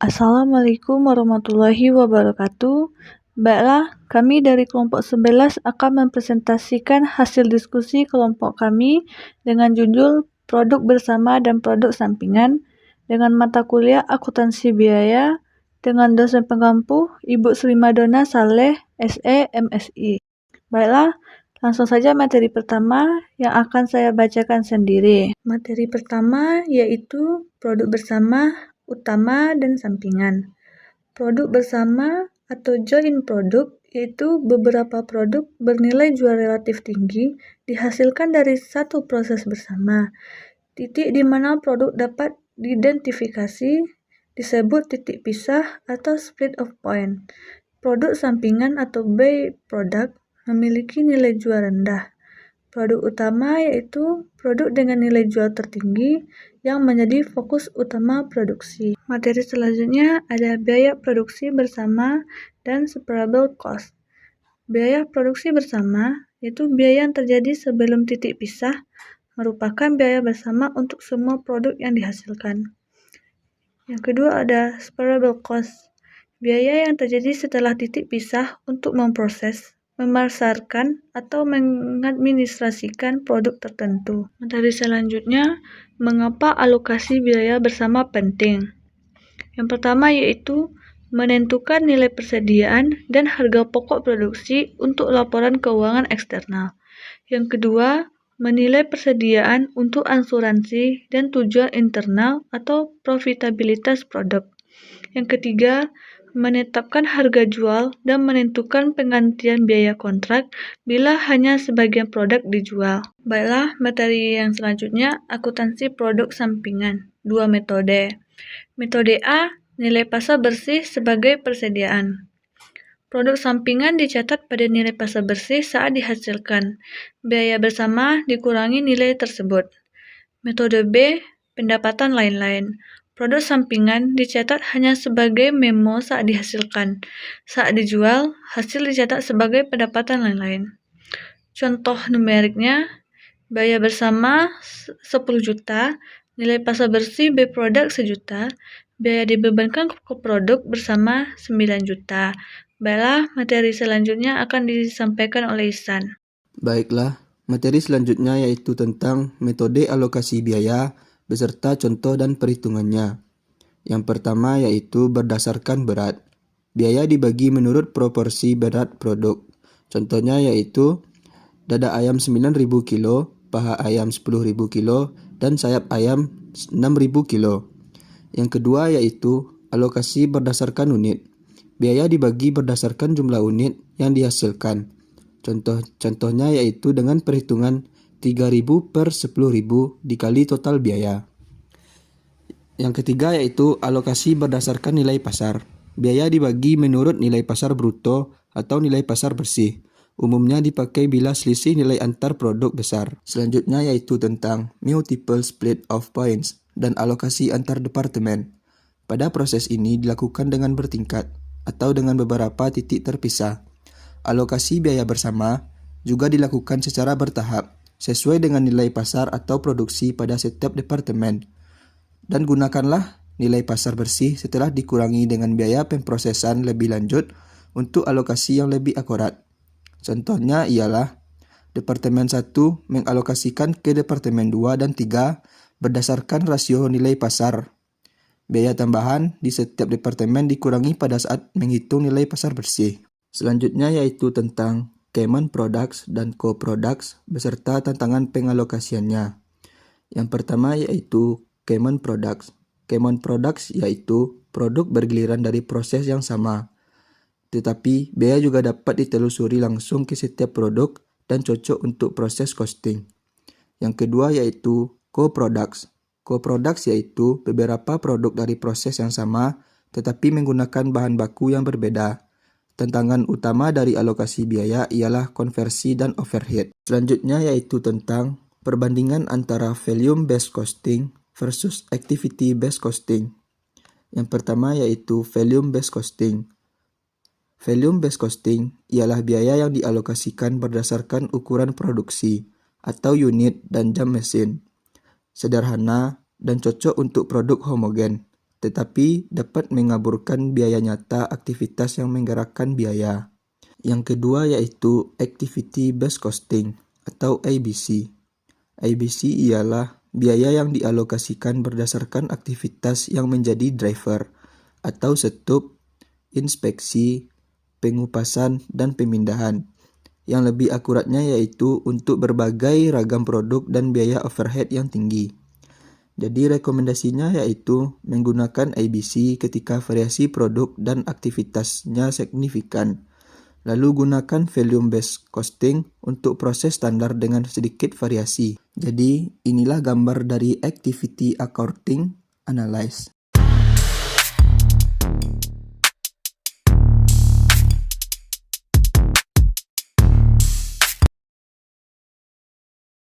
Assalamualaikum warahmatullahi wabarakatuh. Baiklah, kami dari kelompok 11 akan mempresentasikan hasil diskusi kelompok kami dengan judul Produk Bersama dan Produk Sampingan dengan mata kuliah Akuntansi Biaya dengan dosen pengampu Ibu Sri Madonna Saleh, SE, MSI. Baiklah, langsung saja materi pertama yang akan saya bacakan sendiri. Materi pertama yaitu produk bersama, utama, dan sampingan. Produk bersama atau joint product yaitu beberapa produk bernilai jual relatif tinggi dihasilkan dari satu proses bersama. Titik di mana produk dapat diidentifikasi disebut titik pisah atau split of point. Produk sampingan atau byproduct memiliki nilai jual rendah. Produk utama yaitu produk dengan nilai jual tertinggi yang menjadi fokus utama produksi. Materi selanjutnya ada biaya produksi bersama dan separable cost. Biaya produksi bersama yaitu biaya yang terjadi sebelum titik pisah merupakan biaya bersama untuk semua produk yang dihasilkan. Yang kedua ada separable cost. Biaya yang terjadi setelah titik pisah untuk memproses, memasarkan, atau mengadministrasikan produk tertentu. Materi selanjutnya, mengapa alokasi biaya bersama penting? Yang pertama yaitu menentukan nilai persediaan dan harga pokok produksi untuk laporan keuangan eksternal. Yang kedua, menilai persediaan untuk asuransi dan tujuan internal atau profitabilitas produk. Yang ketiga, menetapkan harga jual dan menentukan penggantian biaya kontrak bila hanya sebagian produk dijual. Baiklah, materi yang selanjutnya, akuntansi produk sampingan. 2 metode. Metode A, nilai pasar bersih sebagai persediaan. Produk sampingan dicatat pada nilai pasar bersih saat dihasilkan. Biaya bersama dikurangi nilai tersebut. Metode B, pendapatan lain-lain. Produk sampingan dicatat hanya sebagai memo saat dihasilkan. Saat dijual, hasil dicatat sebagai pendapatan lain-lain. Contoh numeriknya, biaya bersama 10 juta, nilai pasar bersih byproduct 1 juta, biaya dibebankan ke produk bersama 9 juta. Baiklah, materi selanjutnya akan disampaikan oleh Ihsan. Baiklah, materi selanjutnya yaitu tentang metode alokasi biaya beserta contoh dan perhitungannya. Yang pertama yaitu berdasarkan berat. Biaya dibagi menurut proporsi berat produk. Contohnya yaitu dada ayam 9.000 kilo, paha ayam 10.000 kilo, dan sayap ayam 6.000 kilo. Yang kedua yaitu alokasi berdasarkan unit. Biaya dibagi berdasarkan jumlah unit yang dihasilkan. Contohnya yaitu dengan perhitungan 3.000 per 10.000 dikali total biaya. Yang ketiga yaitu alokasi berdasarkan nilai pasar. Biaya dibagi menurut nilai pasar bruto atau nilai pasar bersih. Umumnya dipakai bila selisih nilai antar produk besar. Selanjutnya yaitu tentang multiple split of points dan alokasi antar departemen. Pada proses ini dilakukan dengan bertingkat atau dengan beberapa titik terpisah. Alokasi biaya bersama juga dilakukan secara bertahap sesuai dengan nilai pasar atau produksi pada setiap departemen. Dan gunakanlah nilai pasar bersih setelah dikurangi dengan biaya pemprosesan lebih lanjut untuk alokasi yang lebih akurat. Contohnya ialah Departemen 1 mengalokasikan ke Departemen 2 dan 3 berdasarkan rasio nilai pasar. Biaya tambahan di setiap departemen dikurangi pada saat menghitung nilai pasar bersih. Selanjutnya yaitu tentang common products dan co-products beserta tantangan pengalokasiannya. Yang pertama yaitu common products. Common products yaitu produk bergiliran dari proses yang sama. Tetapi biaya juga dapat ditelusuri langsung ke setiap produk dan cocok untuk proses costing. Yang kedua yaitu co-products. Co-products yaitu beberapa produk dari proses yang sama tetapi menggunakan bahan baku yang berbeda. Tantangan utama dari alokasi biaya ialah konversi dan overhead. Selanjutnya yaitu tentang perbandingan antara volume-based costing versus activity-based costing. Yang pertama yaitu volume-based costing. Volume-based costing ialah biaya yang dialokasikan berdasarkan ukuran produksi atau unit dan jam mesin. Sederhana dan cocok untuk produk homogen. tetapi dapat mengaburkan biaya nyata aktivitas yang menggerakkan biaya. Yang kedua yaitu Activity Based Costing atau ABC. ABC ialah biaya yang dialokasikan berdasarkan aktivitas yang menjadi driver atau setup, inspeksi, pengupasan, dan pemindahan. Yang lebih akuratnya yaitu untuk berbagai ragam produk dan biaya overhead yang tinggi. Jadi rekomendasinya yaitu menggunakan ABC ketika variasi produk dan aktivitasnya signifikan. Lalu gunakan volume based costing untuk proses standar dengan sedikit variasi. Jadi inilah gambar dari activity accounting analysis.